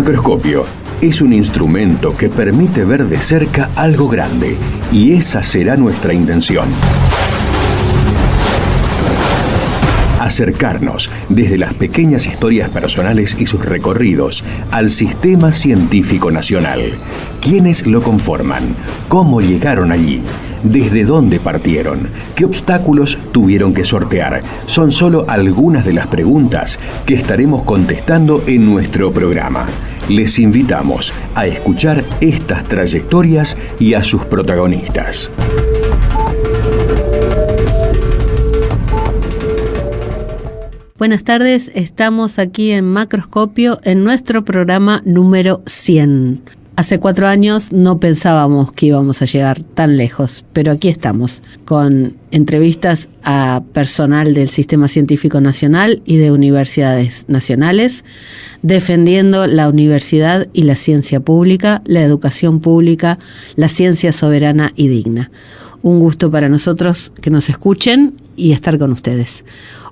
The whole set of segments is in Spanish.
Macroscopio es un instrumento que permite ver de cerca algo grande, y esa será nuestra intención. Acercarnos desde las pequeñas historias personales y sus recorridos al sistema científico nacional. ¿Quiénes lo conforman? ¿Cómo llegaron allí? ¿Desde dónde partieron? ¿Qué obstáculos tuvieron que sortear? Son solo algunas de las preguntas que estaremos contestando en nuestro programa. Les invitamos a escuchar estas trayectorias y a sus protagonistas. Buenas tardes, estamos aquí en Macroscopio en nuestro programa número 100. Hace 4 años no pensábamos que íbamos a llegar tan lejos, pero aquí estamos, con entrevistas a personal del Sistema Científico Nacional y de universidades nacionales, defendiendo la universidad y la ciencia pública, la educación pública, la ciencia soberana y digna. Un gusto para nosotros que nos escuchen y estar con ustedes.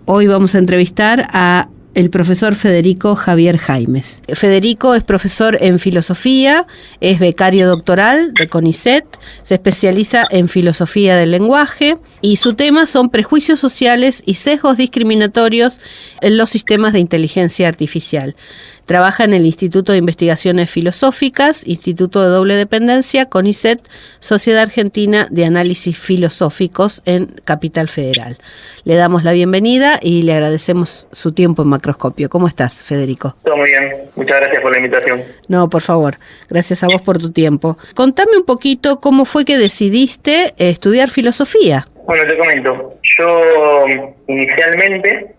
Hoy vamos a entrevistar a el profesor Federico Javier Jaimes. Federico es profesor en filosofía, es becario doctoral de CONICET, se especializa en filosofía del lenguaje y su tema son prejuicios sociales y sesgos discriminatorios en los sistemas de inteligencia artificial. Trabaja en el Instituto de Investigaciones Filosóficas, Instituto de Doble Dependencia, CONICET, Sociedad Argentina de Análisis Filosóficos en Capital Federal. Le damos la bienvenida y le agradecemos su tiempo en Macroscopio. ¿Cómo estás, Federico? Todo muy bien. Muchas gracias por la invitación. No, por favor. Gracias a vos por tu tiempo. Contame un poquito cómo fue que decidiste estudiar filosofía. Bueno, te comento. Yo inicialmente,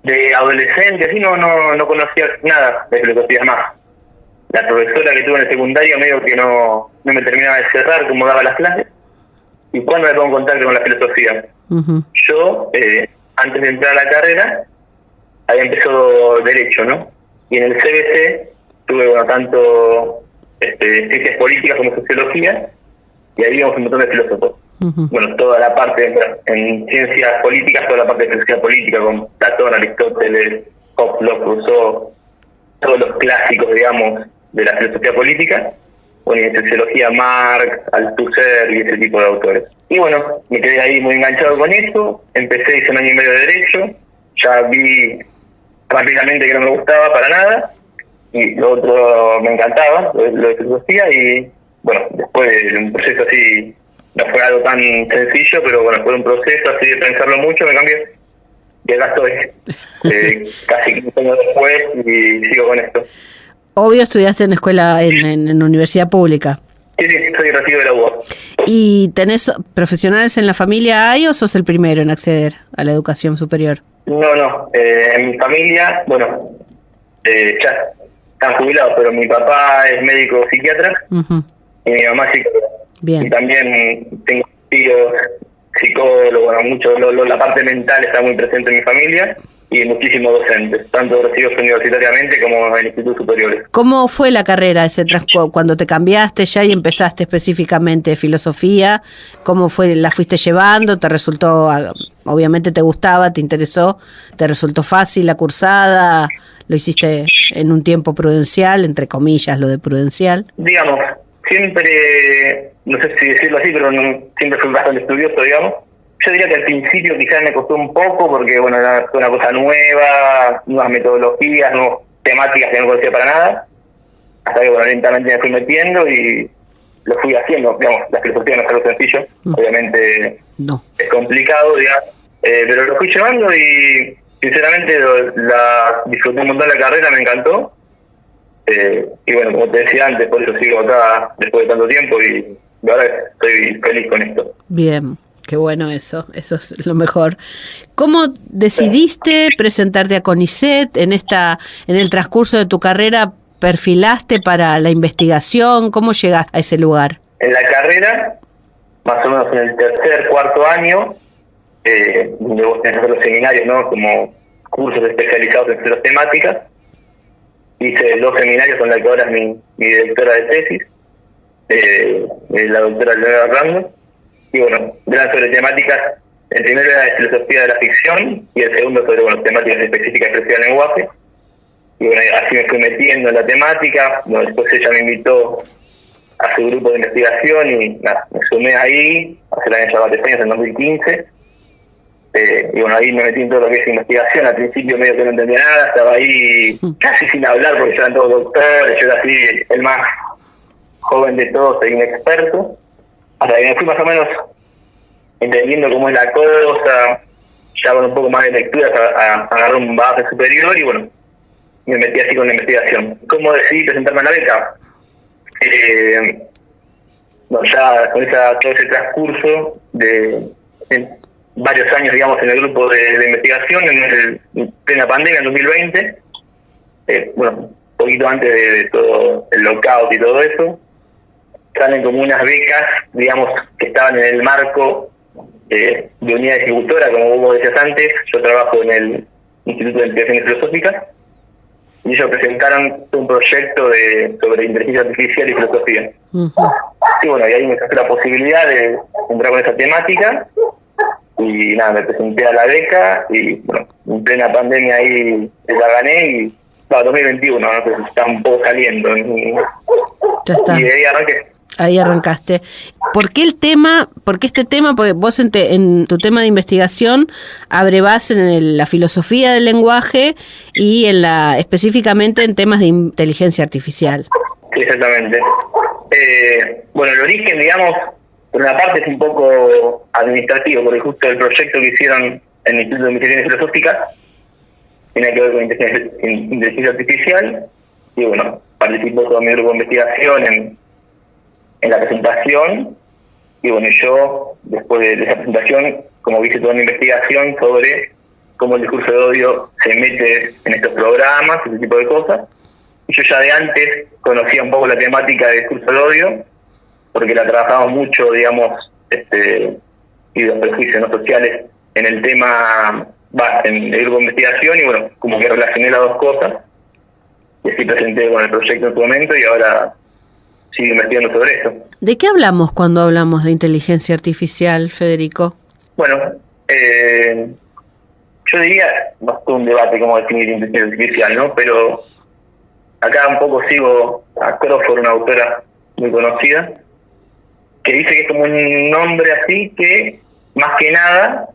de adolescente, así no conocía nada de filosofía más. La profesora que tuve en el secundario medio que no me terminaba de cerrar cómo daba las clases. ¿Y cuándo me pongo en contacto con la filosofía? Uh-huh. Yo, antes de entrar a la carrera, había empezado Derecho, ¿no? Y en el CBC tuve, tanto ciencias políticas como sociología, y ahí vimos un montón de filósofos. Uh-huh. Bueno, toda la parte en ciencias políticas, toda la parte de filosofía política con Platón, Aristóteles, Hobbes, Locke, Rousseau, todos los clásicos, digamos, de la filosofía política. Bueno, y en sociología Marx, Althusser y ese tipo de autores. Y bueno, me quedé ahí muy enganchado con eso, hice 1 año y medio de Derecho, ya vi rápidamente que no me gustaba para nada, y lo otro me encantaba, lo de filosofía, y bueno, después de un proceso así, no fue algo tan sencillo, pero bueno, fue un proceso así de pensarlo mucho, me cambié, y acá estoy, casi 15 años después, y sigo con esto. Obvio estudiaste en escuela, en universidad pública. Sí, soy recibido de la UBA. ¿Y tenés profesionales en la familia hay o sos el primero en acceder a la educación superior? No, en mi familia, ya están jubilados, pero mi papá es médico psiquiatra, uh-huh, y mi mamá psicóloga. Bien. Y también tengo tíos psicólogos, la parte mental está muy presente en mi familia, y muchísimos docentes, tanto recibidos universitariamente como en institutos superiores. ¿Cómo fue la carrera cuando te cambiaste ya y empezaste específicamente filosofía? ¿Cómo fue? ¿La fuiste llevando? ¿Te resultó, obviamente te gustaba, te interesó, te resultó fácil la cursada? ¿Lo hiciste en un tiempo prudencial, entre comillas, lo de prudencial? Digamos, siempre, no sé si decirlo así, pero siempre fui bastante estudioso, digamos. Yo diría que al principio quizás me costó un poco porque, era una cosa nueva, nuevas metodologías, nuevas temáticas que no conocía para nada. Hasta que, lentamente me fui metiendo y lo fui haciendo. La filosofía no es algo sencillo, obviamente no. Es complicado, digamos, pero lo fui llevando y, sinceramente, la disfruté un montón la carrera, me encantó. Y como te decía antes, por eso sigo acá después de tanto tiempo y ahora estoy feliz con esto. Bien. Qué bueno eso es lo mejor. ¿Cómo decidiste presentarte a CONICET en el transcurso de tu carrera? ¿Perfilaste para la investigación? ¿Cómo llegaste a ese lugar? En la carrera, más o menos en el 3er, 4 año, donde vos tenés los seminarios, ¿no? Como cursos especializados en ciertas temáticas. Hice 2 seminarios con la que ahora es mi directora de tesis, la doctora Leonora Rando. Y eran sobre temáticas, el primero era de filosofía de la ficción y el segundo sobre temáticas específicas de expresión del lenguaje. y bueno, así me fui metiendo en la temática. Bueno, después ella me invitó a su grupo de investigación y nada, me sumé ahí, hace el año ya va 3 años, en 2015. Y bueno, ahí me metí en todo lo que es investigación. Al principio medio que no entendía nada, estaba ahí casi sin hablar porque ya eran todos doctores, yo era así el más joven de todos, soy inexperto. Hasta que me fui más o menos entendiendo cómo es la cosa, ya con un poco más de lectura, agarré un base superior y bueno, me metí así con la investigación. ¿Cómo decidí presentarme a la beca? Bueno, ya con todo ese transcurso de varios años, digamos, en el grupo de investigación, en plena pandemia, en 2020, bueno, un poquito antes de todo el lockout y todo eso, salen como unas becas, digamos, que estaban en el marco de unidad distributora, como vos decías antes. Yo trabajo en el Instituto de Investigaciones Filosóficas, y ellos presentaron un proyecto sobre inteligencia artificial y filosofía. Y bueno, y ahí me salió la posibilidad de entrar con esa temática, y nada, me presenté a la beca, y bueno, en plena pandemia ahí la gané, y 2021, no sé si está un poco saliendo. Ya está. Y de ahí arranqué. Ahí arrancaste. ¿Por qué este tema? Porque vos en tu tema de investigación abrevás en la filosofía del lenguaje y específicamente en temas de inteligencia artificial. Sí, exactamente. Bueno, el origen, digamos, por una parte es un poco administrativo, porque justo el proyecto que hicieron en el Instituto de Investigaciones Filosóficas tiene que ver con inteligencia artificial, y bueno, participó todo mi grupo de investigación en la presentación, y bueno, yo después de esa presentación, como hice toda mi investigación sobre cómo el discurso de odio se mete en estos programas, ese tipo de cosas, y yo ya de antes conocía un poco la temática del discurso de odio, porque la trabajamos mucho, digamos, y los prejuicios no sociales en el tema, en el grupo de investigación, y bueno, como que relacioné las dos cosas, y así presenté con el proyecto en su momento, y ahora sigo investigando sobre eso. ¿De qué hablamos cuando hablamos de inteligencia artificial, Federico? Bueno, yo diría, no es todo un debate cómo definir inteligencia artificial, ¿no? Pero acá un poco sigo a Crawford, una autora muy conocida, que dice que es como un nombre así que, más que nada,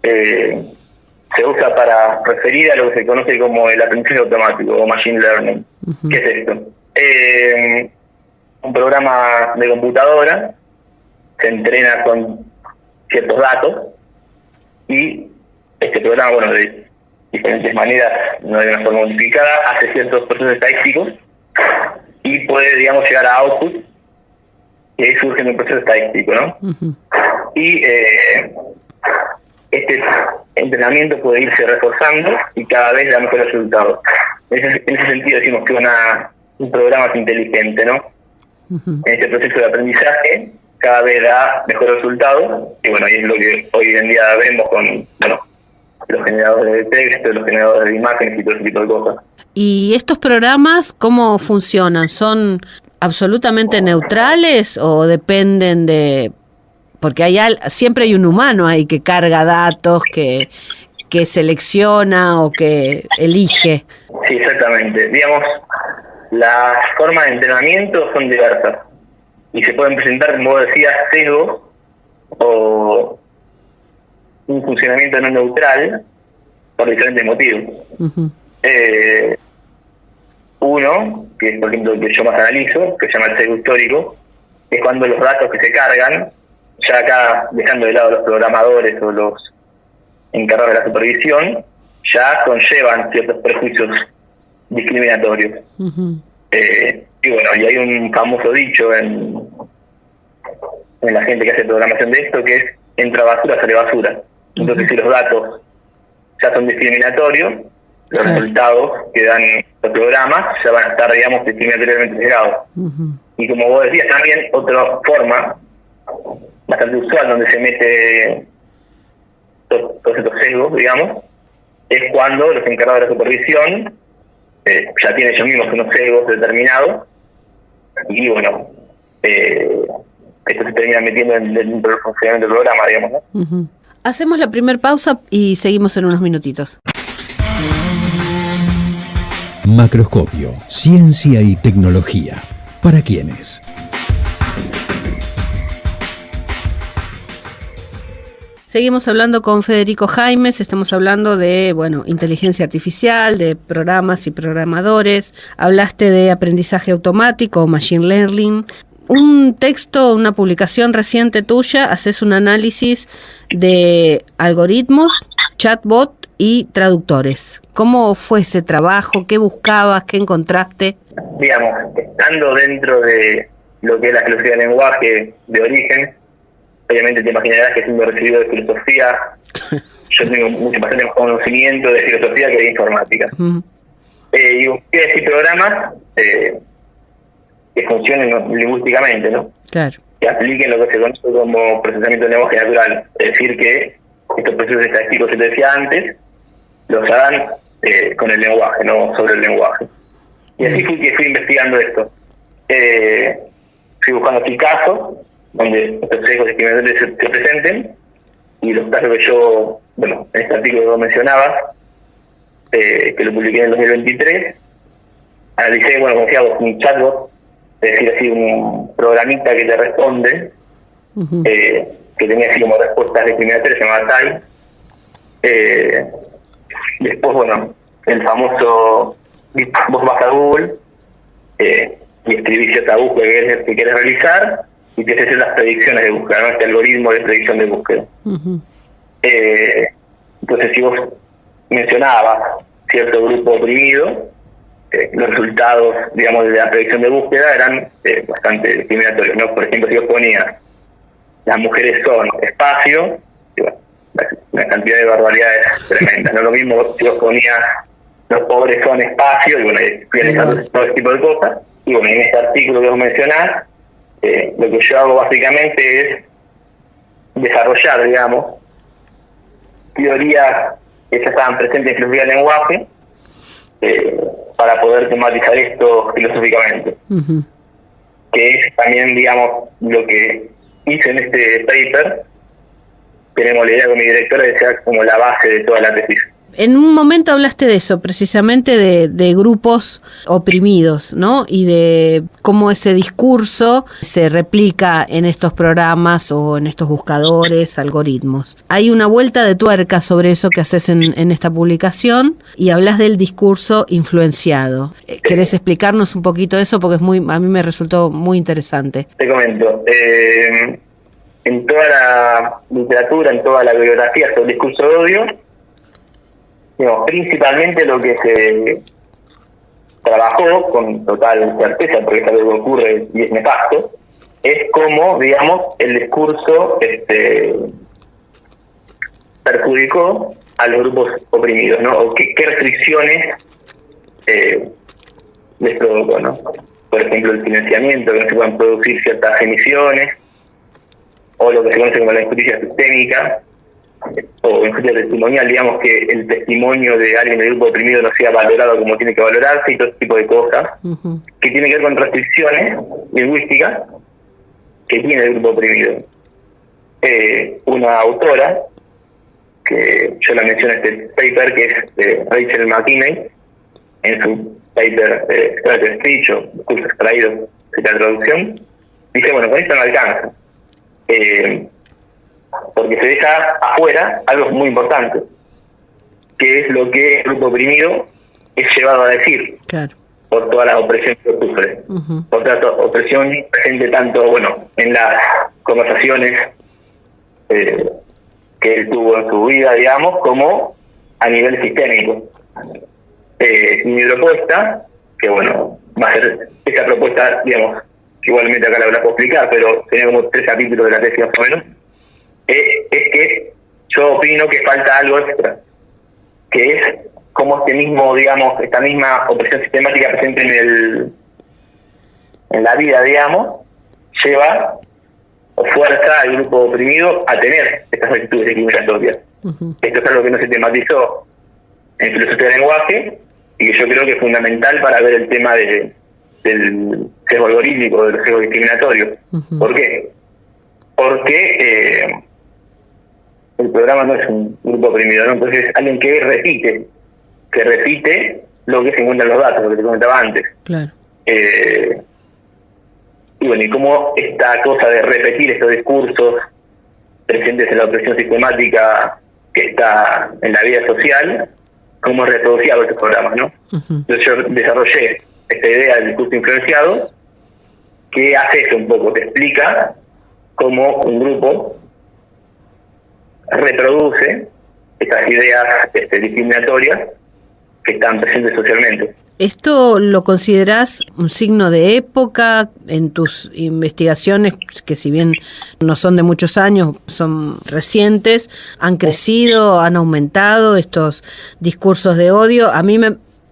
se usa para referir a lo que se conoce como el aprendizaje automático o machine learning. Uh-huh. ¿Qué es esto? Un programa de computadora se entrena con ciertos datos, y este programa, bueno, de diferentes maneras, no de una forma modificada, hace ciertos procesos estadísticos y puede, digamos, llegar a output, y ahí surge un proceso estadístico, ¿no? Uh-huh. Y este entrenamiento puede irse reforzando y cada vez da mejores resultados. En ese sentido decimos que un programa es inteligente, ¿no? Uh-huh. En este proceso de aprendizaje cada vez da mejores resultados, y bueno, y es lo que hoy en día vemos con, bueno, los generadores de texto, los generadores de imágenes y todo ese tipo de cosas. ¿Y estos programas cómo funcionan? ¿Son absolutamente neutrales o dependen de...? Porque siempre hay un humano ahí que carga datos, que selecciona o que elige. Sí, exactamente. Digamos, las formas de entrenamiento son diversas y se pueden presentar, como vos decías, sesgos o un funcionamiento no neutral por diferentes motivos. Uh-huh. Uno, que es por ejemplo el que yo más analizo, que se llama el sesgo histórico, es cuando los datos que se cargan, ya acá dejando de lado los programadores o los encargados de la supervisión, ya conllevan ciertos prejuicios discriminatorios. Uh-huh. Y bueno, y hay un famoso dicho en la gente que hace programación de esto, que es: entra basura, sale basura. Entonces, uh-huh, si los datos ya son discriminatorios, los resultados que dan los programas ya van a estar, digamos, discriminatoriamente sesgados. Uh-huh. Y como vos decías, también otra forma bastante usual donde se mete todos estos sesgos, digamos, es cuando los encargados de la supervisión ya tienen ellos mismos unos sesgos determinados, y bueno, esto se termina metiendo dentro del funcionamiento del programa, digamos, ¿no? Uh-huh. Hacemos la primera pausa y seguimos en unos minutitos. Macroscopio, ciencia y tecnología. ¿Para quiénes? Seguimos hablando con Federico Jaimes, estamos hablando de, inteligencia artificial, de programas y programadores. Hablaste de aprendizaje automático, machine learning. Un texto, una publicación reciente tuya, haces un análisis de algoritmos, chatbot y traductores. ¿Cómo fue ese trabajo? ¿Qué buscabas? ¿Qué encontraste? Digamos, estando dentro de lo que es la filosofía del lenguaje de origen, obviamente te imaginarás que siendo recibido de filosofía, yo tengo bastante más conocimiento de filosofía que de informática. Uh-huh. Y busqué decir programas que funcionen lingüísticamente, ¿no? Claro. Que apliquen lo que se conoce como procesamiento de lenguaje natural. Es decir, que estos procesos estadísticos que te decía antes, los hagan con el lenguaje, no sobre el lenguaje. Y así fui investigando esto. Fui buscando aquí casos donde estos sesgos discriminatorios se presenten, y los casos que yo, en este artículo que vos mencionabas, que lo publiqué en el 2023, analicé, como decía vos, un chatbot, es decir, así un programita que te responde, uh-huh, que tenía así como respuestas discriminatorias, se llamaba TAI. Después, el famoso, vos vas a Google y escribís cierta búsqueda que querés realizar, y te haces las predicciones de búsqueda, ¿no? Este algoritmo de predicción de búsqueda. Uh-huh. Entonces, si vos mencionabas cierto grupo oprimido, los resultados, digamos, de la predicción de búsqueda eran bastante discriminatorios, ¿no? Por ejemplo, si vos ponías las mujeres son espacio, una cantidad de barbaridades tremendas, ¿no? Lo mismo si vos ponías los pobres son espacio, y todo ese tipo de cosas. Y en este artículo que vos mencionás, lo que yo hago básicamente es desarrollar, digamos, teorías que ya estaban presentes en filosofía del lenguaje, para poder tematizar esto filosóficamente. Uh-huh. Que es también, digamos, lo que hice en este paper. Tenemos la idea con mi directora de que sea como la base de toda la tesis. En un momento hablaste de eso, precisamente de grupos oprimidos, ¿no? Y de cómo ese discurso se replica en estos programas o en estos buscadores, algoritmos. Hay una vuelta de tuerca sobre eso que haces en esta publicación, y hablas del discurso influenciado. ¿Querés explicarnos un poquito eso? Porque a mí me resultó muy interesante. Te comento. En toda la literatura, en toda la bibliografía sobre el discurso de odio, principalmente lo que se trabajó con total certeza, porque es algo que ocurre y es nefasto, es cómo, digamos, el discurso perjudicó a los grupos oprimidos, ¿no? O qué restricciones les provocó, ¿no? Por ejemplo, el financiamiento, que no se puedan producir ciertas emisiones, o lo que se conoce como la injusticia sistémica, o injusticia testimonial, digamos, que el testimonio de alguien del grupo oprimido no sea valorado como tiene que valorarse, y todo ese tipo de cosas, uh-huh, que tiene que ver con restricciones lingüísticas que tiene el grupo oprimido. Una autora, que yo la menciono en este paper, que es Rachel McKinney, en su paper Strategy Speech, o discurso extraído de la traducción, dice, con esto no alcanza. Porque se deja afuera algo muy importante, que es lo que el grupo oprimido es llevado a decir, claro, por toda la opresión que sufre, uh-huh, por toda la opresión presente tanto, en las conversaciones que él tuvo en su vida, digamos, como a nivel sistémico. Y mi propuesta, que va a ser esa propuesta, digamos, que igualmente acá la puedo explicar, pero tenía como 3 capítulos de la tesis más o menos, es que yo opino que falta algo extra, que es como esta misma opresión sistemática presente en la vida, digamos, lleva o fuerza al grupo oprimido a tener estas actitudes discriminatorias. Uh-huh. Esto es algo que no se tematizó en filosofía del lenguaje, y que yo creo que es fundamental para ver el tema del sesgo algorítmico, de los sesgos discriminatorios. Uh-huh. ¿Por qué? Porque el programa no es un grupo oprimido, ¿no? Entonces alguien que repite lo que se encuentran los datos, lo que te comentaba antes. Claro. Y bueno, y cómo esta cosa de repetir estos discursos presentes en la opresión sistemática que está en la vida social, cómo es reproducido estos programas, ¿no? Uh-huh. Entonces yo desarrollé esta idea del discurso influenciado, que hace eso un poco, te explica cómo un grupo reproduce estas ideas discriminatorias que están presentes socialmente. ¿Esto lo considerás un signo de época en tus investigaciones, que si bien no son de muchos años, son recientes? ¿Han crecido, han aumentado estos discursos de odio? A mí,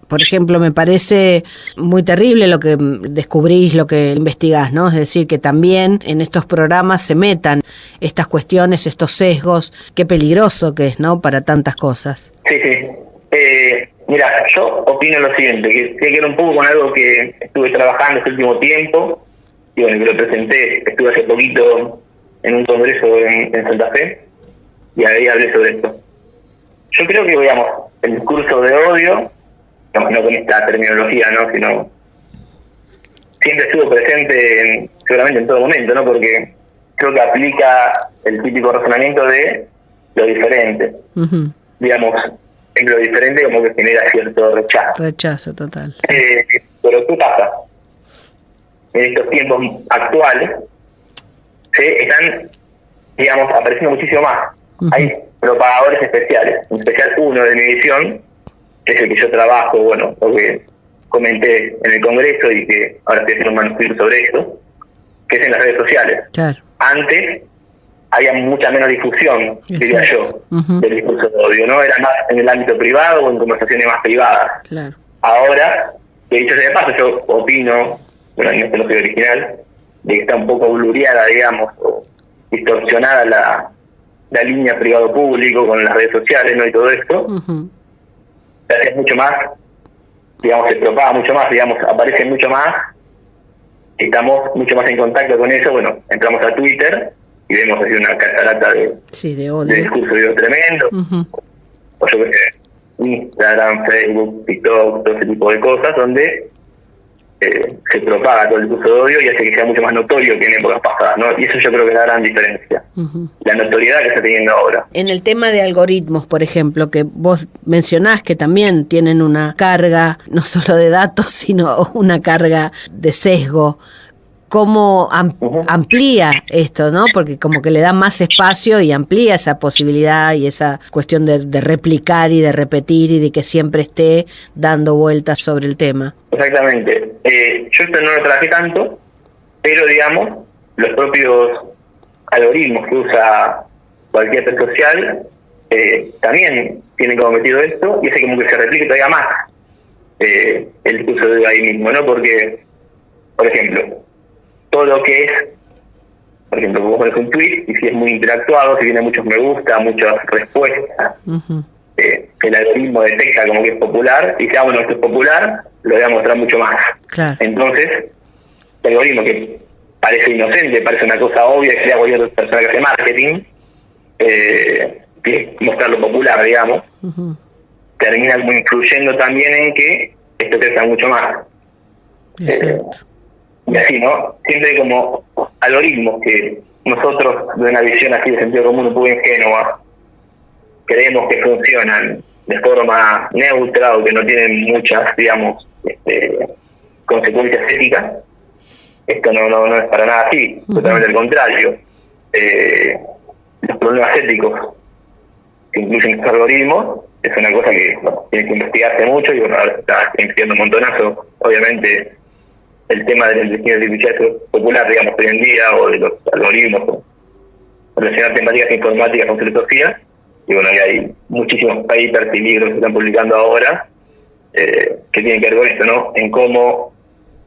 por ejemplo, me parece muy terrible lo que descubrís, lo que investigás, ¿no? Es decir, que también en estos programas se metan estas cuestiones, estos sesgos. Qué peligroso que es, ¿no? Para tantas cosas. Sí, sí. Mira, yo opino lo siguiente, que tiene que ver un poco con algo que estuve trabajando este último tiempo, y bueno, que lo presenté, estuve hace poquito en un congreso en Santa Fe, y ahí hablé sobre esto. Yo creo que, digamos, el discurso de odio, no con esta terminología, ¿no? Sino siempre estuvo presente seguramente en todo momento, ¿no? Porque creo que aplica el típico razonamiento de lo diferente. Uh-huh. Digamos, en lo diferente como que genera cierto rechazo. Rechazo total. Pero ¿qué pasa? En estos tiempos actuales se están, digamos, apareciendo muchísimo más. Uh-huh. Hay propagadores especiales, en especial uno de mi edición, que es el que yo trabajo, bueno, lo que comenté en el congreso y que ahora estoy haciendo un manuscrito sobre esto, que es en las redes sociales. Claro. Antes había mucha menos difusión, diría yo, uh-huh, del discurso de odio, ¿no? Era más en el ámbito privado o en conversaciones más privadas. Claro. Ahora, de dicho sea de paso, yo opino, bueno, en este no soy original, de que está un poco blureada, digamos, o distorsionada la línea privado-público con las redes sociales, ¿no? Y todo esto. Uh-huh. Se hace mucho más, digamos, se propaga mucho más, digamos, aparece mucho más, estamos mucho más en contacto con eso. Bueno, entramos a Twitter y vemos así una catarata de odio, de discurso de odio tremendo, uh-huh, o yo qué sé, Instagram, Facebook, TikTok, todo ese tipo de cosas, donde se propaga todo el discurso de odio y hace que sea mucho más notorio que en épocas pasadas, ¿no? Y eso yo creo que es la gran diferencia, uh-huh, la notoriedad que está teniendo ahora. En el tema de algoritmos, por ejemplo, que vos mencionás que también tienen una carga, no solo de datos, sino una carga de sesgo, ¿cómo amplía esto, no? Porque como que le da más espacio y amplía esa posibilidad y esa cuestión de replicar y de repetir y de que siempre esté dando vueltas sobre el tema. Exactamente. Yo esto no lo trabajé tanto, pero digamos, los propios algoritmos que usa cualquier red social también tienen como metido esto y hace como que se replique todavía más el discurso de ahí mismo, ¿no? Porque, por ejemplo, todo lo que es, por ejemplo, vos pones un tweet y si es muy interactuado, si tiene muchos me gusta, muchas respuestas, uh-huh, el algoritmo detecta como que es popular y dice, bueno, esto es popular, lo voy a mostrar mucho más. Claro. Entonces, el algoritmo que parece inocente, parece una cosa obvia que sea cualquier persona que hace marketing, que es mostrar lo popular, digamos, uh-huh, termina como influyendo también en que esto crezca mucho más. Y así, ¿no? Siempre hay como algoritmos que nosotros, de una visión así de sentido común un poco ingenua, creemos que funcionan de forma neutra o que no tienen muchas, digamos, consecuencias éticas. Esto no es para nada así, uh-huh, totalmente al contrario. Los problemas éticos que incluyen estos algoritmos es una cosa que tiene que investigarse mucho y bueno, ahora se está investigando un montonazo, obviamente. El tema de la inteligencia artificial popular, digamos, hoy en día, o de los algoritmos, o relacionar temáticas informáticas con filosofía, y bueno, hay muchísimos papers y libros que se están publicando ahora que tienen que ver con esto, ¿no? En cómo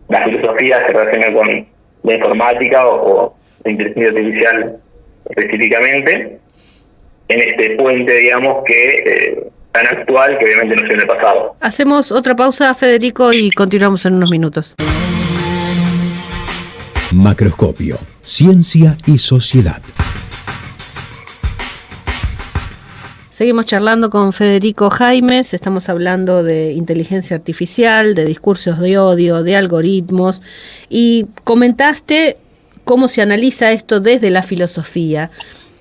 la filosofía se relaciona con la informática o la inteligencia artificial específicamente, en este puente, digamos, que tan actual, que obviamente no fue en el pasado. Hacemos otra pausa, Federico, y continuamos en unos minutos. Macroscopio, ciencia y sociedad. Seguimos charlando con Federico Jaimes, estamos hablando de inteligencia artificial, de discursos de odio, de algoritmos, y comentaste cómo se analiza esto desde la filosofía.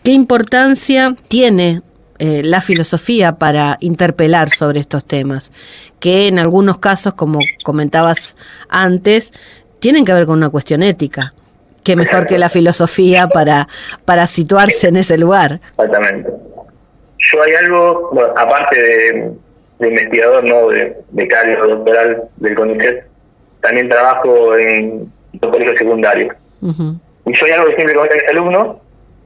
¿Qué importancia tiene la filosofía para interpelar sobre estos temas? Que en algunos casos, como comentabas antes, tienen que ver con una cuestión ética. ¿Qué mejor que la filosofía para situarse en ese lugar? Exactamente. Yo hay algo, bueno, aparte de investigador, ¿no? de becario doctoral del CONICET, también trabajo en los colegios secundarios. Uh-huh. Y yo hay algo que siempre comento a mis alumnos,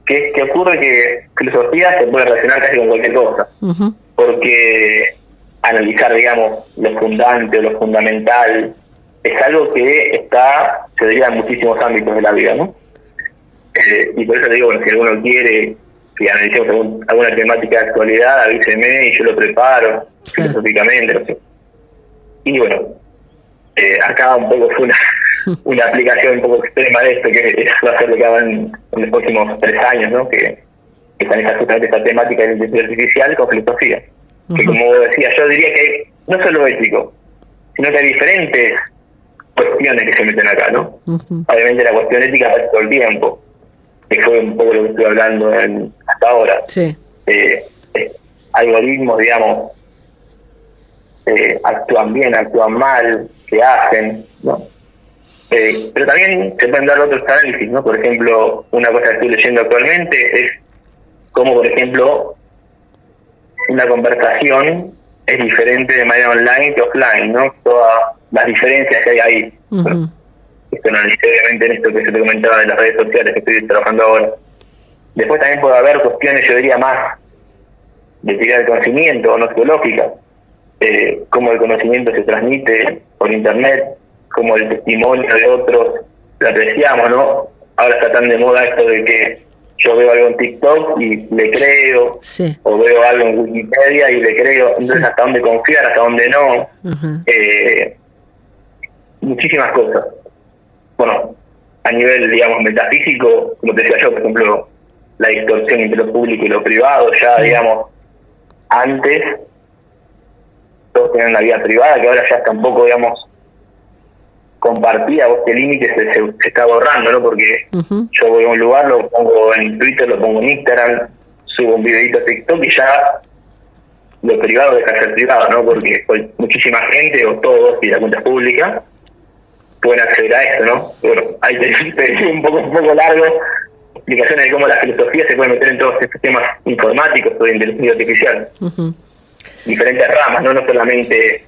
que es que ocurre que filosofía se puede relacionar casi con cualquier cosa. Uh-huh. Porque analizar, digamos, lo fundante o lo fundamental es algo que se deriva en muchísimos ámbitos de la vida, ¿no? Y por eso te digo, bueno, si alguno quiere que analicemos alguna temática de actualidad, avíseme y yo lo preparo filosóficamente, no sé. Y bueno, acá un poco fue una aplicación un poco extrema de esto, que va a ser lo que hagan en los próximos 3 años, ¿no? Que están justamente esta temática de la inteligencia artificial con filosofía. Uh-huh. Que como decía, yo diría que no solo ético, sino que hay diferentes cuestiones que se meten acá, ¿no? Uh-huh. Obviamente la cuestión ética es todo el tiempo, que fue un poco lo que estoy hablando hasta ahora. Sí. Algoritmos, digamos, actúan bien, actúan mal, qué hacen, ¿no? Pero también se pueden dar otros análisis, ¿no? Por ejemplo, una cosa que estoy leyendo actualmente es cómo, por ejemplo, una conversación es diferente de manera online que offline, ¿no? Todas las diferencias que hay ahí. Uh-huh. Bueno, esto no necesariamente en esto que se te comentaba de las redes sociales que estoy trabajando ahora. Después también puede haber cuestiones, yo diría, más de teoría del conocimiento o no teológica, cómo el conocimiento se transmite por internet, cómo el testimonio de otros lo apreciamos, ¿no? Ahora está tan de moda esto de que yo veo algo en TikTok y le creo, sí. O veo algo en Wikipedia y le creo, entonces sí. Hasta dónde confiar, hasta dónde no. Uh-huh. Muchísimas cosas. Bueno, a nivel, digamos, metafísico, como te decía yo, por ejemplo, la distorsión entre lo público y lo privado, ya, sí. Digamos, antes todos tenían una vida privada, que ahora ya está un poco, digamos, compartida, este límite se está borrando, ¿no? Porque uh-huh. Yo voy a un lugar, lo pongo en Twitter, lo pongo en Instagram, subo un videito a TikTok y ya lo privado deja de ser privado, ¿no? Porque muchísima gente, o todos, si la cuenta es pública, pueden acceder a esto, ¿no? Bueno, ahí te un poco largo, explicaciones de cómo la filosofía se puede meter en todos estos temas informáticos o de inteligencia artificial. Uh-huh. Diferentes ramas, ¿no? No solamente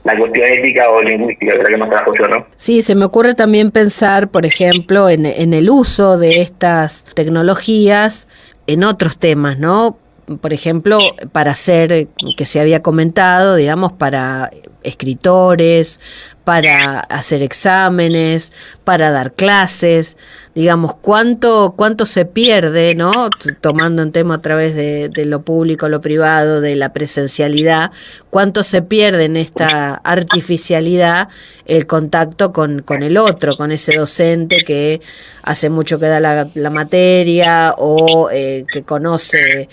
la cuestión ética o lingüística, que es la que más trabajo yo, ¿no? Sí, se me ocurre también pensar, por ejemplo, en el uso de estas tecnologías en otros temas, ¿no? Por ejemplo, para hacer, que se había comentado, digamos, para escritores, para hacer exámenes, para dar clases, digamos, cuánto se pierde, ¿no? Tomando en tema a través de lo público, lo privado, de la presencialidad, cuánto se pierde en esta artificialidad el contacto con el otro, con ese docente que hace mucho que da la materia o que conoce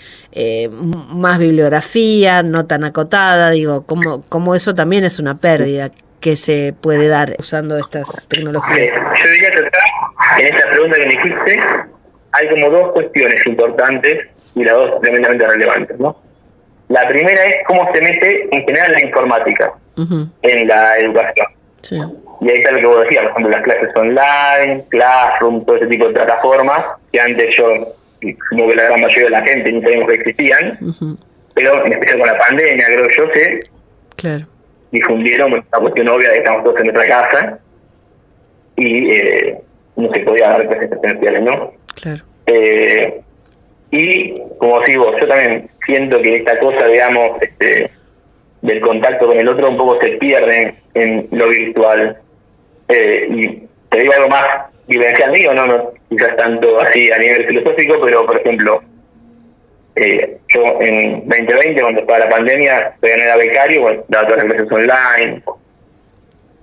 más bibliografía, no tan acotada, digo, como eso también es una pérdida que se puede dar usando estas tecnologías. Yo diría que acá, en esta pregunta que me hiciste, hay como 2 cuestiones importantes y las 2 tremendamente relevantes, ¿no? La primera es cómo se mete en general la informática uh-huh. en la educación. Sí. Y ahí está lo que vos decías, por ejemplo, las clases online, Classroom, todo ese tipo de plataformas, que antes yo, supongo que la gran mayoría de la gente ni sabíamos que existían, uh-huh. Pero en especial con la pandemia, creo yo, que claro. Difundieron una cuestión obvia de que estamos todos en nuestra casa y no se podía dar clases presenciales, ¿no? Claro. Y, como digo, yo también siento que esta cosa, digamos, del contacto con el otro un poco se pierde en lo virtual. Y te digo algo más vivencial mío, no quizás tanto así a nivel filosófico, pero, por ejemplo, yo en 2020, cuando estaba la pandemia, todavía no era becario, bueno, daba todas las clases online.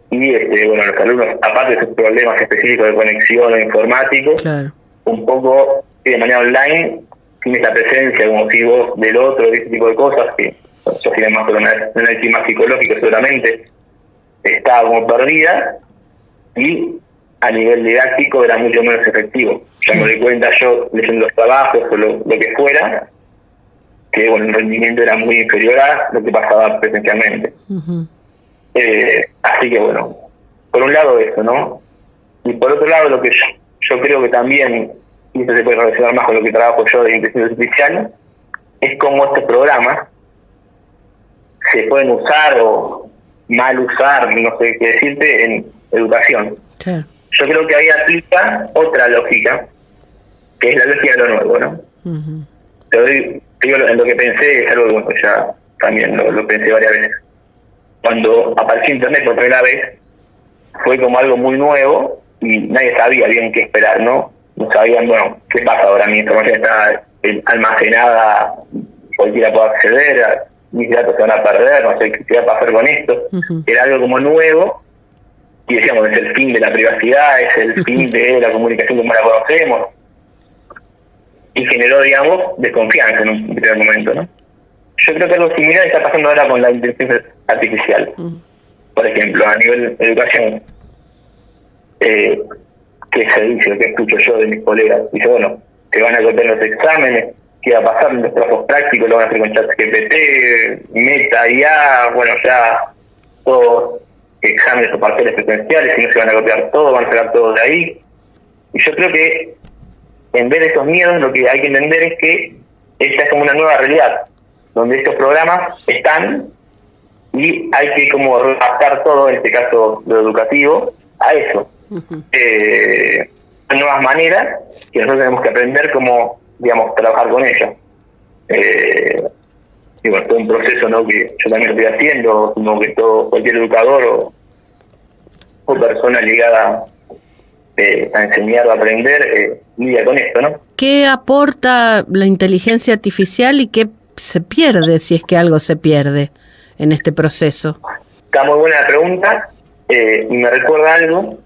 Y, bueno, los alumnos, aparte de sus problemas específicos de conexión o informáticos, claro. Un poco de manera online sin esa presencia, como si vos del otro, de ese tipo de cosas, que yo tiene más por un análisis más psicológico seguramente, estaba como perdida, y a nivel didáctico era mucho menos efectivo. Ya me doy cuenta yo, leyendo los trabajos o lo que fuera, que bueno, el rendimiento era muy inferior a lo que pasaba presencialmente. Uh-huh. Así que bueno, por un lado eso, ¿no? Y por otro lado, lo que yo creo que también, y esto se puede relacionar más con lo que trabajo yo de inteligencia artificial, es cómo estos programas se pueden usar o mal usar, no sé qué decirte, en educación. Claro. Yo creo que ahí aplica otra lógica, que es la lógica de lo nuevo, ¿no? Uh-huh. Te digo, en lo que pensé, es algo que bueno, ya también lo pensé varias veces. Cuando apareció Internet por primera vez, fue como algo muy nuevo y nadie sabía bien qué esperar, ¿no? No sabían, bueno, qué pasa ahora, mi información está almacenada, cualquiera puede acceder, mis datos se van a perder, no sé qué va a pasar con esto. Uh-huh. Era algo como nuevo y decíamos, es el fin de la privacidad, es el fin de la comunicación como la conocemos. Y generó, digamos, desconfianza en un primer momento, ¿no? Yo creo que algo similar está pasando ahora con la inteligencia artificial. Por ejemplo, a nivel de educación, ¿qué se dice, qué escucho yo de mis colegas? Dice, bueno, te van a copiar los exámenes, ¿qué va a pasar? Los trabajos prácticos lo van a hacer con ChatGPT, Meta, IA, bueno, ya todos exámenes o parciales presenciales, y no se van a copiar todo, van a sacar todo de ahí. Y yo creo que en vez de esos miedos, lo que hay que entender es que esta es como una nueva realidad, donde estos programas están y hay que como adaptar todo, en este caso lo educativo, a eso. Uh-huh. Nuevas maneras que nosotros tenemos que aprender cómo, digamos, trabajar con ellas. Y bueno, todo un proceso, ¿no?, que yo también lo estoy haciendo, como que cualquier educador o persona ligada a enseñar o aprender lidia con esto, ¿no? ¿Qué aporta la inteligencia artificial y qué se pierde, si es que algo se pierde en este proceso? Está muy buena la pregunta, y me recuerda algo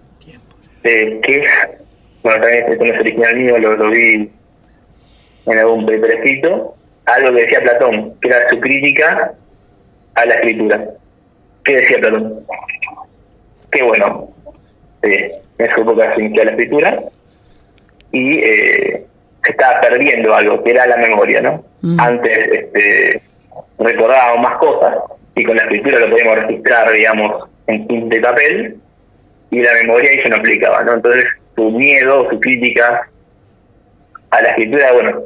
que es, bueno, también esto no es original mío, lo vi en algún paper escrito, algo que decía Platón, que era su crítica a la escritura. ¿Qué decía Platón? Que bueno, en su época se inició la escritura y se estaba perdiendo algo, que era la memoria, ¿no? Antes recordábamos más cosas y con la escritura lo podíamos registrar, digamos, en tinta y papel, y la memoria eso no aplicaba, ¿no? Entonces su miedo, su crítica a la escritura, bueno,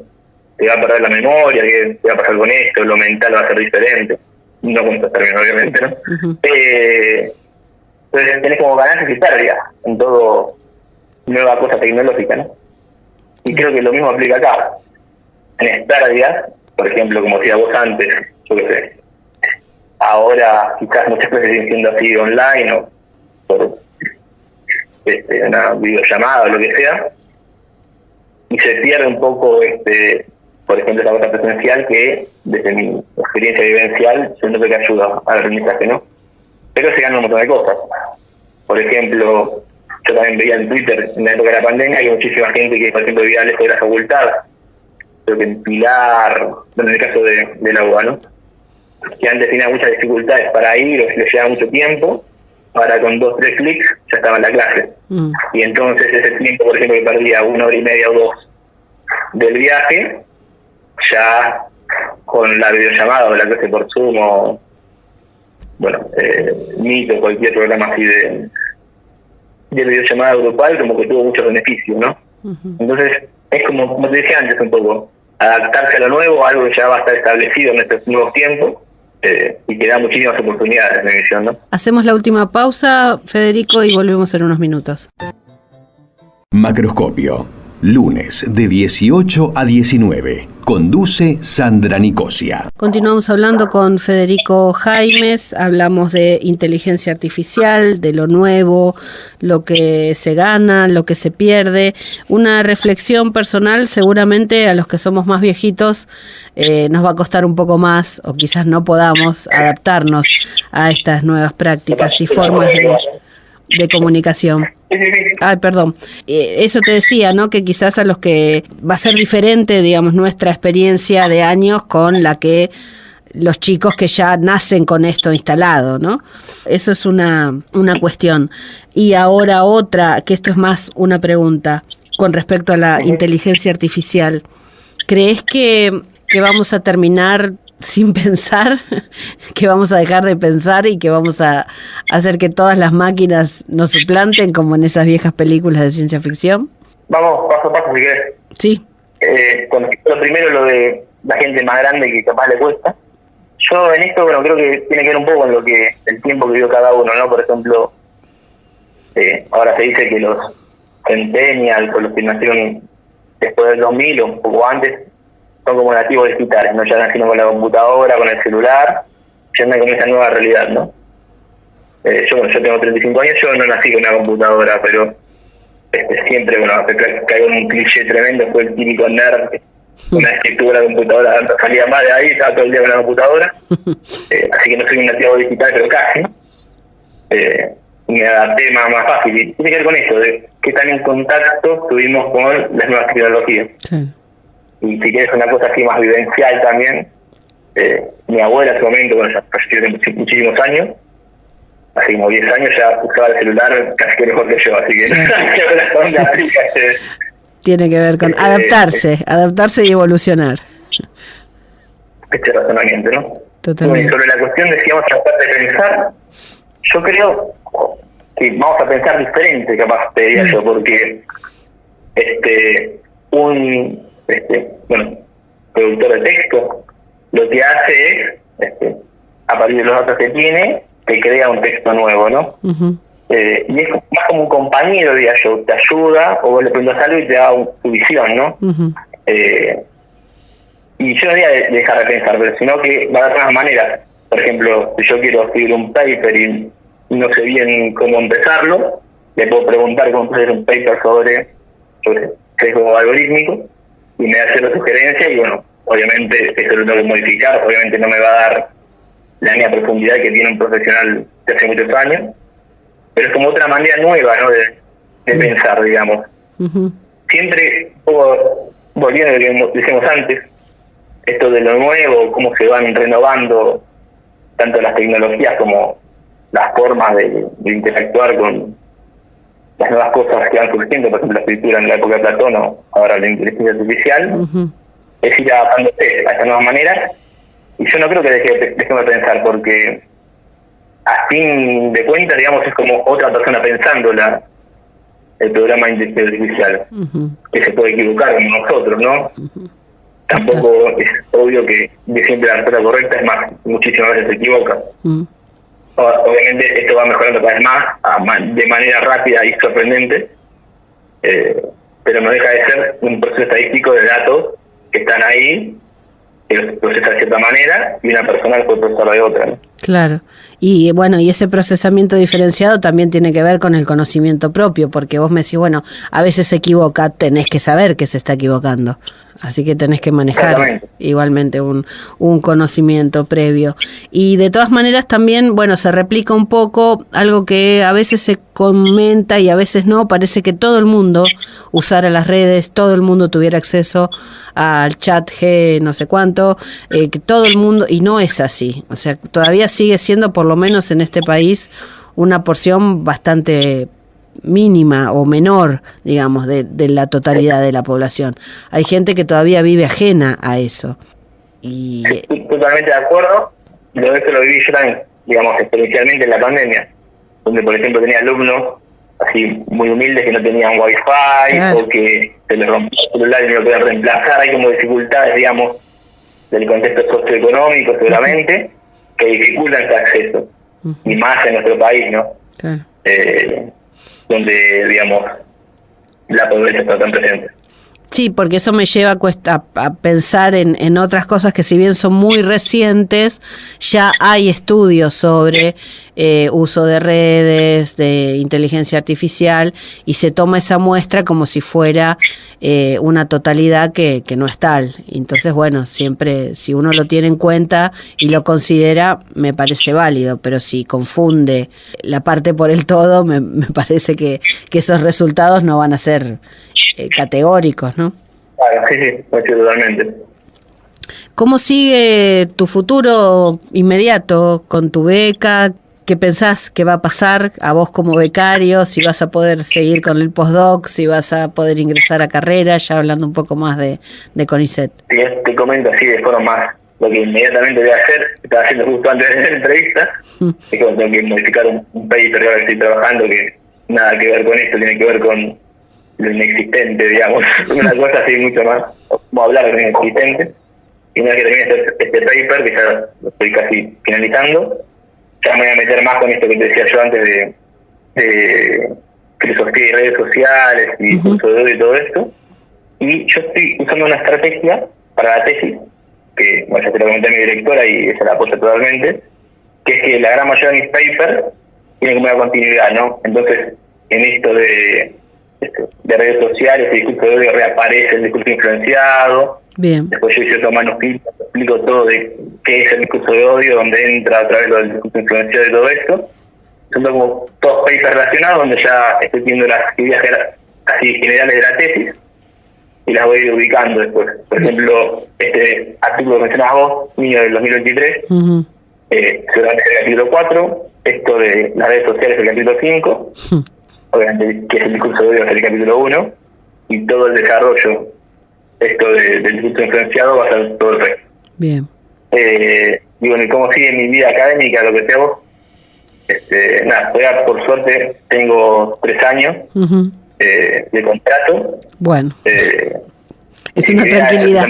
te va a perder la memoria, ¿qué va a pasar con esto? Lo mental va a ser diferente, no con estos términos obviamente, ¿no? Uh-huh. Entonces tenés como ganancias y pérdidas en todo nueva cosa tecnológica, ¿no? Y creo que lo mismo aplica acá. Tenés pérdidas, por ejemplo, como decía vos antes, yo qué sé, ahora quizás muchas cosas siguen siendo así online o por una videollamada o lo que sea, y se pierde un poco, por ejemplo, la cosa presencial que, desde mi experiencia vivencial, siento que ayuda al aprendizaje, ¿no? Pero se ganan un montón de cosas. Por ejemplo, yo también veía en Twitter, en la época de la pandemia, hay muchísima gente que, por ejemplo, vivía lejos de la facultad, creo que en Pilar, bueno, en el caso de la UBA, ¿no?, que antes tenía muchas dificultades para ir, o les llevaba mucho tiempo, ahora con 2-3 clics ya estaba en la clase. Y entonces ese tiempo, por ejemplo, que perdía 1 hora y media o 2 del viaje, ya con la videollamada o la clase por Zoom o, bueno, Meet o cualquier programa así de videollamada grupal, como que tuvo muchos beneficios, ¿no? Uh-huh. Entonces es como te decía antes un poco, adaptarse a lo nuevo, a algo que ya va a estar establecido en estos nuevos tiempos, y que da muchísimas oportunidades en mi visión, ¿no? Hacemos la última pausa, Federico, y volvemos en unos minutos. Macroscopio, lunes de 18 a 19. Conduce Sandra Nicosia. Continuamos hablando con Federico Jaimes, hablamos de inteligencia artificial, de lo nuevo, lo que se gana, lo que se pierde. Una reflexión personal, seguramente a los que somos más viejitos nos va a costar un poco más, o quizás no podamos adaptarnos a estas nuevas prácticas y formas de comunicación. Sí, sí, sí. Ay, perdón. Eso te decía, ¿no? Que quizás a los que va a ser diferente, digamos, nuestra experiencia de años con la que los chicos que ya nacen con esto instalado, ¿no? Eso es una cuestión. Y ahora otra, que esto es más una pregunta con respecto a la inteligencia artificial. ¿Crees que vamos a terminar sin pensar, que vamos a dejar de pensar y que vamos a hacer que todas las máquinas nos suplanten como en esas viejas películas de ciencia ficción? Vamos paso a paso, si querés. Sí. Lo primero, lo de la gente más grande que capaz le cuesta. Yo en esto, bueno, creo que tiene que ver un poco con lo que el tiempo que vivió cada uno, ¿no? Por ejemplo, ahora se dice que los centennials o los que nacieron después del 2000 o un poco antes son como nativos digitales, ¿no? Ya nacieron con la computadora, con el celular, ya andan con esa nueva realidad, ¿no? Yo tengo 35 años, yo no nací con una computadora, pero siempre, bueno, caigo en un cliché tremendo, fue el típico nerd. Una vez que tuve la computadora, salía más de ahí, estaba todo el día con la computadora. Así que no soy un nativo digital, pero casi. Me adapté más fácil. Y tiene que ver con esto, de qué tan en contacto tuvimos con las nuevas tecnologías. Sí. Y si quieres una cosa así más vivencial también, mi abuela en su momento, bueno, ya falleció hace muchísimos años, hace como 10 años ya usaba el celular casi que mejor que yo, así que tiene que ver con adaptarse y evolucionar. Este razonamiento, ¿no? Totalmente. Bueno, y sobre la cuestión decíamos tratar de pensar, yo creo que vamos a pensar diferente, capaz te diría yo, porque productor de texto lo que hace es, a partir de los datos que tiene, que crea un texto nuevo, ¿no? Uh-huh. Y es más como un compañero, diría yo, te ayuda, o vos le preguntas algo y te da tu visión, ¿no? Uh-huh. Y yo no diría de dejar de pensar, pero sino que va a haber otras maneras. Por ejemplo, si yo quiero escribir un paper y no sé bien cómo empezarlo, le puedo preguntar cómo hacer un paper sobre sesgo algorítmico, y me da cierta sugerencia, y bueno, obviamente eso lo tengo que modificar, obviamente no me va a dar la misma profundidad que tiene un profesional de hace muchos años, pero es como otra manera nueva, ¿no? de pensar, digamos. Uh-huh. Siempre, volviendo a lo que decíamos antes, esto de lo nuevo, cómo se van renovando tanto las tecnologías como las formas de interactuar con las nuevas cosas que van surgiendo, por ejemplo la escritura en la época de Platón o ahora la inteligencia artificial, uh-huh. Es ir adaptándose a estas nuevas maneras, y yo no creo que dejemos de pensar, porque a fin de cuentas, digamos, es como otra persona pensando el programa de inteligencia artificial, uh-huh. Que se puede equivocar como nosotros, ¿no? Uh-huh. Tampoco es obvio que siempre la respuesta correcta, es más, muchísimas veces se equivoca. Uh-huh. Obviamente esto va mejorando cada vez más, de manera rápida y sorprendente, pero no deja de ser un proceso estadístico de datos que están ahí, que los procesa de cierta manera, y una persona lo puede procesar de otra, ¿no? Claro. Y bueno, y ese procesamiento diferenciado también tiene que ver con el conocimiento propio, porque vos me decís, bueno, a veces se equivoca, tenés que saber que se está equivocando. Así que tenés que manejar igualmente un conocimiento previo. Y de todas maneras también, bueno, se replica un poco algo que a veces se comenta y a veces no. Parece que todo el mundo usara las redes, todo el mundo tuviera acceso al chat G no sé cuánto, que todo el mundo, y no es así. O sea, todavía sigue siendo, por lo menos en este país, una porción bastante mínima o menor, digamos, de la totalidad de la población. Hay gente que todavía vive ajena a eso. Y estoy totalmente de acuerdo. Esto lo viví yo también, digamos, experiencialmente en la pandemia, donde, por ejemplo, tenía alumnos así muy humildes que no tenían wifi, claro, o que se les rompió el celular y no lo podían reemplazar. Hay como dificultades, digamos, del contexto socioeconómico seguramente, que dificultan ese acceso. Uh-huh. Y más en nuestro país, ¿no? Claro. Donde, digamos, la pobreza está tan presente. Sí, porque eso me lleva a pensar en otras cosas que, si bien son muy recientes, ya hay estudios sobre uso de redes, de inteligencia artificial, y se toma esa muestra como si fuera una totalidad que no es tal. Entonces, bueno, siempre, si uno lo tiene en cuenta y lo considera, me parece válido, pero si confunde la parte por el todo, me parece que esos resultados no van a ser categóricos, ¿no? Claro, sí, totalmente. ¿Cómo sigue tu futuro inmediato con tu beca? ¿Qué pensás que va a pasar a vos como becario? Si vas a poder seguir con el postdoc, si vas a poder ingresar a carrera, ya hablando un poco más de CONICET. Sí, te comento así de forma más, lo que inmediatamente voy a hacer, estaba haciendo justo antes de la entrevista, es que tengo que modificar un paper que ahora estoy trabajando, que nada que ver con esto, tiene que ver con lo inexistente, digamos, una cosa así mucho más, como hablar de lo inexistente. Y una vez que termine este paper, que ya lo estoy casi finalizando, ya me voy a meter más con esto que te decía yo antes de filosofía y redes sociales y discurso de odio y todo esto. Y yo estoy usando una estrategia para la tesis, que bueno, ya te lo comenté a mi directora y ella la apoya totalmente, que es que la gran mayoría de mis papers tienen como una continuidad, ¿no? Entonces, en esto de redes sociales, el discurso de odio, reaparece el discurso influenciado. Bien. Después yo hice otro manuscrito, explico todo de qué es el discurso de odio, donde entra a través del discurso influenciado y todo esto. Son como todos papers relacionados, donde ya estoy viendo las ideas así generales de la tesis y las voy ubicando después. Por ejemplo, este artículo que mencionabas vos, niño del 2023, se va a hacer el capítulo 4, esto de las redes sociales el capítulo 5, obviamente que es el discurso de odio es el capítulo 1, y todo el desarrollo del discurso influenciado va a ser todo el resto. Bien. Y bueno, ¿y cómo sigue mi vida académica, lo que sea vos? Nada, todavía por suerte tengo 3 años de contrato. Bueno, es una tranquilidad.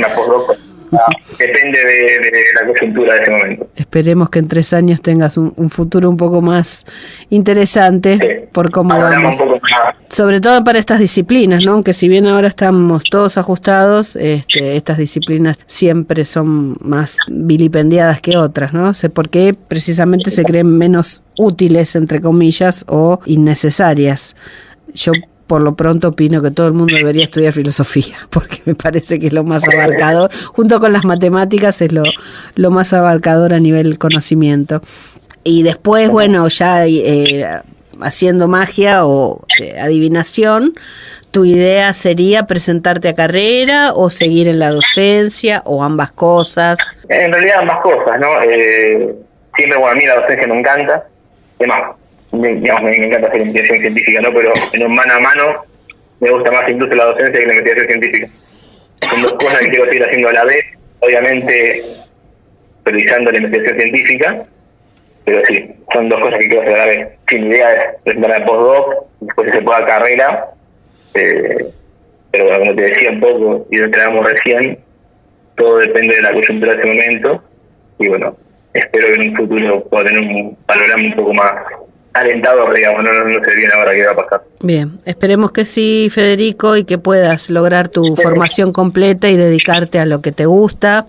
Depende de la coyuntura de ese momento. Esperemos que en 3 años tengas un futuro un poco más interesante, por cómo vamos. Sobre todo para estas disciplinas, ¿no? Aunque si bien ahora estamos todos ajustados, estas disciplinas siempre son más vilipendiadas que otras, ¿no? Sé por qué precisamente se creen menos útiles, entre comillas, o innecesarias. Yo por lo pronto opino que todo el mundo debería estudiar filosofía, porque me parece que es lo más abarcador, junto con las matemáticas es lo más abarcador a nivel conocimiento. Y después, bueno, ya haciendo magia o adivinación, ¿tu idea sería presentarte a carrera o seguir en la docencia o ambas cosas? En realidad ambas cosas, ¿no? Siempre, bueno, a mí la docencia me encanta, además, digamos, me encanta hacer investigación científica, ¿no? Pero en un mano a mano me gusta más incluso la docencia que la investigación científica. Son dos cosas que quiero seguir haciendo a la vez, obviamente priorizando la investigación científica, pero sí, son dos cosas que quiero hacer a la vez. Sí, mi idea es presentar al postdoc, después si se pueda carrera, pero bueno, como te decía un poco y lo entregamos recién, todo depende de la coyuntura de ese momento, y bueno, espero que en un futuro pueda tener un panorama un poco más alentador, digamos, no sé bien ahora qué va a pasar. Bien, esperemos que sí, Federico, y que puedas lograr tu formación completa y dedicarte a lo que te gusta,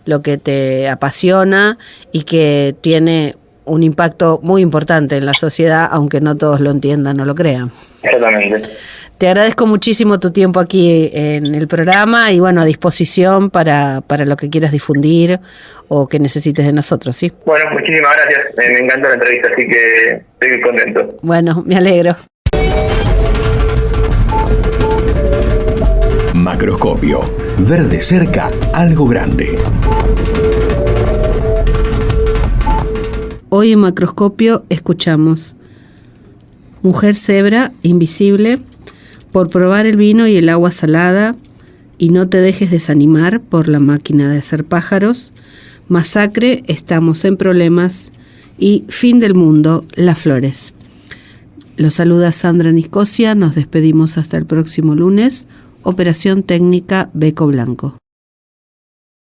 lo que te apasiona y que tiene un impacto muy importante en la sociedad, aunque no todos lo entiendan o lo crean. Exactamente. Te agradezco muchísimo tu tiempo aquí en el programa y bueno, a disposición para lo que quieras difundir o que necesites de nosotros, ¿sí? Bueno, muchísimas gracias. Me encantó la entrevista, así que estoy contento. Bueno, me alegro. Macroscopio. Ver de cerca algo grande. Hoy en Macroscopio escuchamos Mujer cebra invisible, Por probar el vino y el agua salada, y no te dejes desanimar por la máquina de hacer pájaros, Masacre, estamos en problemas, y Fin del mundo, las flores. Los saluda Sandra Nicosia, nos despedimos hasta el próximo lunes. Operación técnica Beco Blanco.